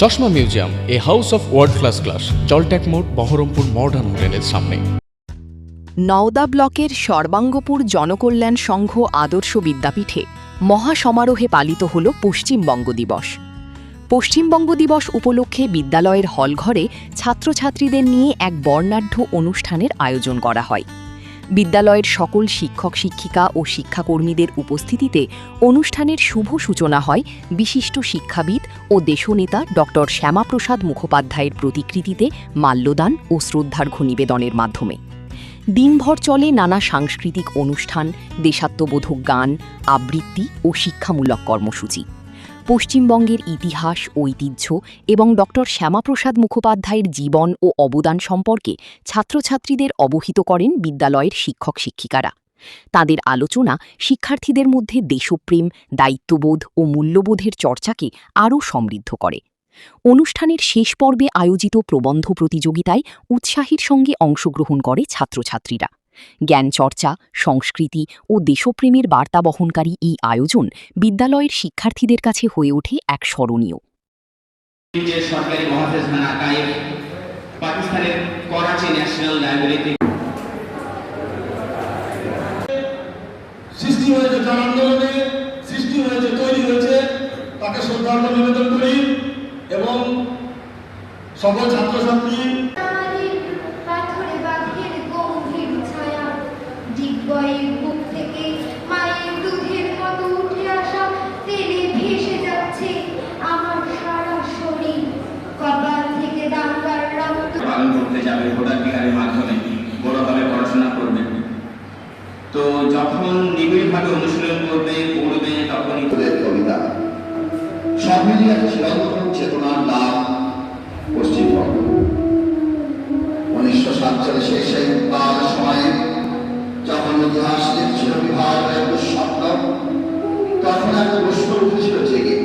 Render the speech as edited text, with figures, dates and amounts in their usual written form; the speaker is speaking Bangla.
চশমা museum, a house of world class, জলট্যাক মোড়, বহরমপুর মডার্ন হোটেলের সামনে। নওদা ব্লকের সর্বাঙ্গপুর জনকল্যাণ সংঘ আদর্শ বিদ্যাপীঠে মহাসমারোহে পালিত হল পশ্চিমবঙ্গ দিবস। পশ্চিমবঙ্গ দিবস উপলক্ষে বিদ্যালয়ের হলঘরে ছাত্রছাত্রীদের নিয়ে এক বর্ণাঢ্য অনুষ্ঠানের আয়োজন করা হয়। বিদ্যালয়ের সকল শিক্ষক শিক্ষিকা ও শিক্ষাকর্মীদের উপস্থিতিতে অনুষ্ঠানের শুভ সূচনা হয় বিশিষ্ট শিক্ষাবিদ ও দেশনেতা ডক্টর শ্যামাপ্রসাদ মুখোপাধ্যায়ের প্রতিকৃতিতে মাল্যদান ও শ্রদ্ধার্ঘ্য নিবেদনের মাধ্যমে। দিনভর চলে নানা সাংস্কৃতিক অনুষ্ঠান, দেশাত্মবোধক গান, আবৃত্তি ও শিক্ষামূলক কর্মসূচি। পশ্চিমবঙ্গের ইতিহাস, ঐতিহ্য এবং ডক্টর শ্যামাপ্রসাদ মুখোপাধ্যায়ের জীবন ও অবদান সম্পর্কে ছাত্রছাত্রীদের অবহিত করেন বিদ্যালয়ের শিক্ষক শিক্ষিকারা। তাদের আলোচনা শিক্ষার্থীদের মধ্যে দেশপ্রেম, দায়িত্ববোধ ও মূল্যবোধের চর্চাকে আরও সমৃদ্ধ করে। অনুষ্ঠানের শেষ পর্বে আয়োজিত প্রবন্ধ প্রতিযোগিতায় উৎসাহের সঙ্গে অংশগ্রহণ করে ছাত্রছাত্রীরা। জ্ঞান চর্চা, সংস্কৃতি ও দেশপ্রেমের বার্তা বহনকারী এই আয়োজন বিদ্যালয়ের শিক্ষার্থীদের কাছে হয়ে ওঠে এক স্মরণীয়। সরকারি মহাফেজখানা আর্কাইভ, পাকিস্তানের করাচি ন্যাশনাল লাইব্রেরি সৃষ্টি হয়েছে, জন আন্দোলনে সৃষ্টি হয়েছে, তৈরি হয়েছে, তাকে শ্রদ্ধার্ঘ্য নিবেদন করি এবং সকল ছাত্রছাত্রী পালন করতে যাবে, ভোটাধিকারের মাধ্যমে বড়ভাবে পড়াশোনা করবে। তো যখন নিবিড়ভাবে অনুশীলন করবে, পড়বে, তখনই কবিতা সব মিলিয়ে একটা চিরন্তন চেতনার নাম পশ্চিমবঙ্গ। 1947 সেই উত্তাল সময়ে যখন ইতিহাস লিখছিল বিভাগের স্বপ্ন, তখন এক প্রশ্ন উঠেছিল জেগে,